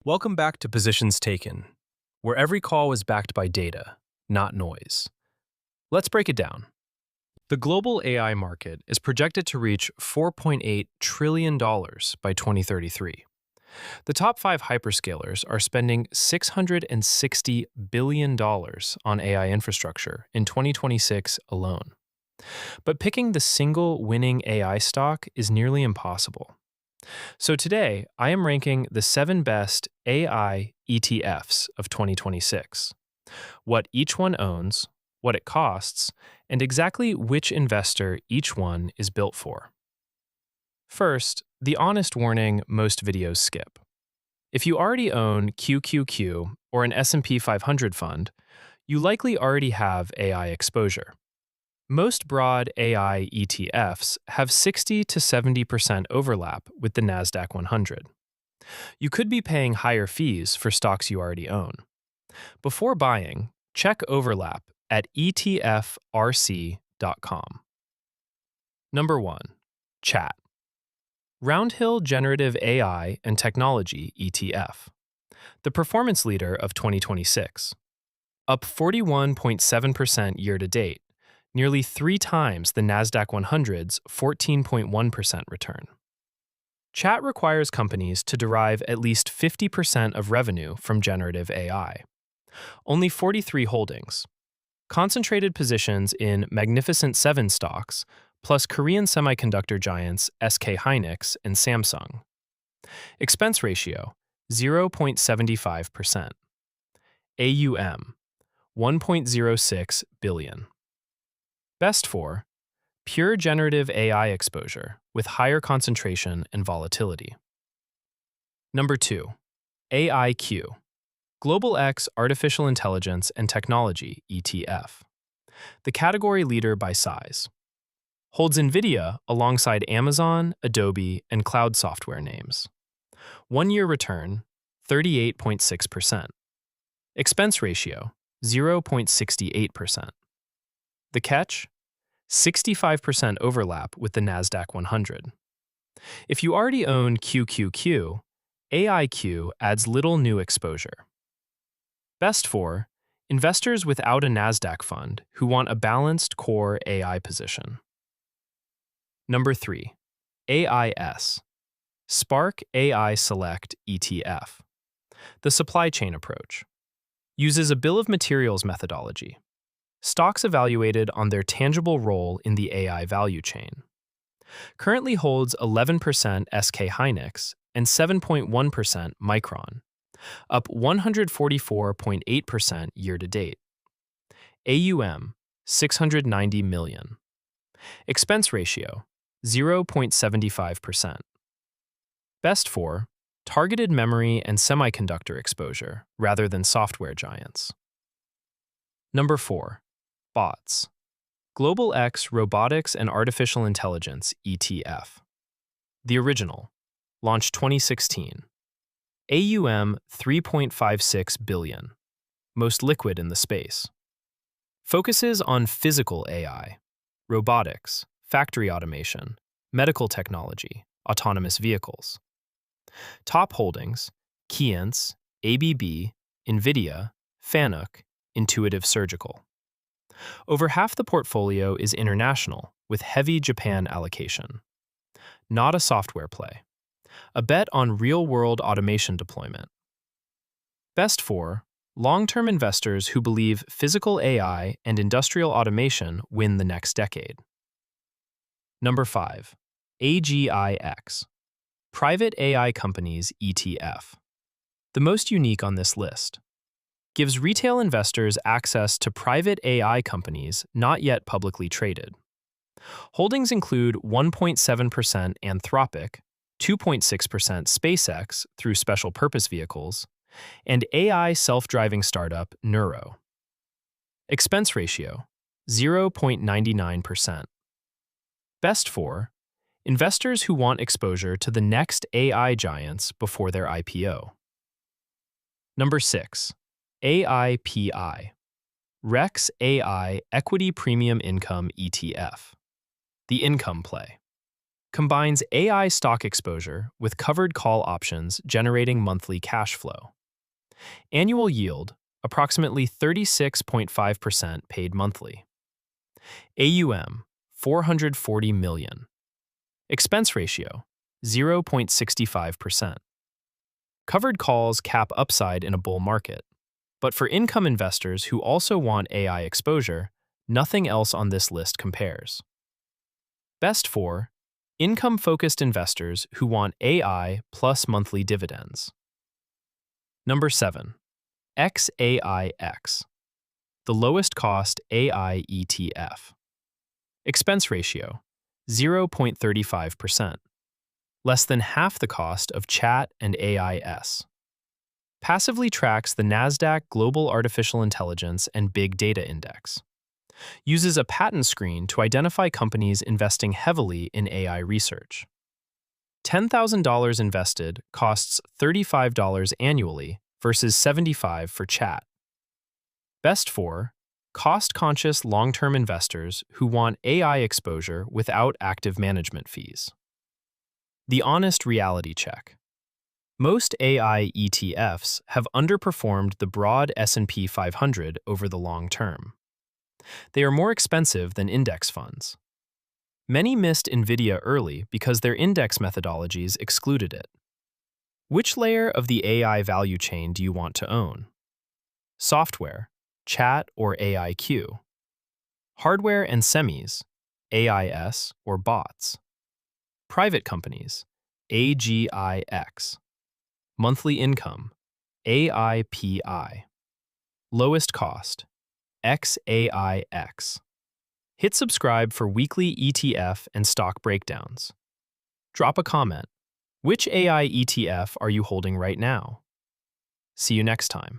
Welcome back to Positions Taken, where every call is backed by data, not noise. Let's break it down. The global AI market is projected to reach $4.8 trillion by 2033. The top five hyperscalers are spending $660 billion on AI infrastructure in 2026 alone. But picking the single winning AI stock is nearly impossible. So today, I am ranking the 7 best AI ETFs of 2026, what each one owns, what it costs, and exactly which investor each one is built for. First, the honest warning most videos skip. If you already own QQQ or an S&P 500 fund, you likely already have AI exposure. Most broad AI ETFs have 60 to 70% overlap with the NASDAQ 100. You could be paying higher fees for stocks you already own. Before buying, check overlap at etfrc.com. Number 1. Chat. Roundhill Generative AI and Technology ETF. The performance leader of 2026. Up 41.7% year-to-date, nearly 3 times the NASDAQ 100's 14.1% return. Chat requires companies to derive at least 50% of revenue from generative AI. Only 43 holdings. Concentrated positions in Magnificent 7 stocks, plus Korean semiconductor giants SK Hynix and Samsung. Expense ratio, 0.75%. AUM, 1.06 billion. Best for pure generative AI exposure with higher concentration and volatility. Number 2. AIQ, Global X Artificial Intelligence and Technology ETF. The category leader by size. Holds NVIDIA alongside Amazon, Adobe, and cloud software names. 1-year return, 38.6%. Expense ratio, 0.68%. The catch? 65% overlap with the NASDAQ 100. If you already own QQQ, AIQ adds little new exposure. Best for investors without a NASDAQ fund who want a balanced core AI position. Number 3. AIS, Spark AI Select ETF. The supply chain approach. Uses a bill of materials methodology. Stocks evaluated on their tangible role in the AI value chain. Currently holds 11% SK Hynix and 7.1% Micron, up 144.8% year-to-date. AUM, 690 million. Expense ratio, 0.75%. Best for targeted memory and semiconductor exposure rather than software giants. Number 4. BOTZ, Global X Robotics and Artificial Intelligence ETF. The original, launched 2016. AUM 3.56 billion, most liquid in the space. Focuses on physical AI, robotics, factory automation, medical technology, autonomous vehicles. Top holdings: XAIX, ABB, NVIDIA, Fanuc, Intuitive Surgical. Over half the portfolio is international, with heavy Japan allocation. Not a software play. A bet on real-world automation deployment. Best for long-term investors who believe physical AI and industrial automation win the next decade. Number 5. AGIX, Private AI Companies ETF. The most unique on this list. Gives retail investors access to private AI companies not yet publicly traded. Holdings include 1.7% Anthropic, 2.6% SpaceX through special purpose vehicles, and AI self-driving startup Neuro. Expense ratio, 0.99%. Best for investors who want exposure to the next AI giants before their IPO. Number 6. AIPI, Rex AI Equity Premium Income ETF. The income play. Combines AI stock exposure with covered call options generating monthly cash flow. Annual yield, approximately 36.5% paid monthly. AUM, 440 million. Expense ratio, 0.65%. Covered calls cap upside in a bull market. But for income investors who also want AI exposure, nothing else on this list compares. Best for income-focused investors who want AI plus monthly dividends. Number 7. XAIX, the lowest cost AI ETF. Expense ratio, 0.35%, less than half the cost of Chat and AIS. Passively tracks the Nasdaq Global Artificial Intelligence and Big Data Index. Uses a patent screen to identify companies investing heavily in AI research. $10,000 invested costs $35 annually versus $75 for Chat. Best for cost-conscious long-term investors who want AI exposure without active management fees. The honest reality check. Most AI ETFs have underperformed the broad S&P 500 over the long term. They are more expensive than index funds. Many missed NVIDIA early because their index methodologies excluded it. Which layer of the AI value chain do you want to own? Software, Chat or AIQ. Hardware and semis, AIS or BOTZ. Private companies, AGIX. Monthly income, AIPI. Lowest cost, XAIX. Hit subscribe for weekly ETF and stock breakdowns. Drop a comment. Which AI ETF are you holding right now? See you next time.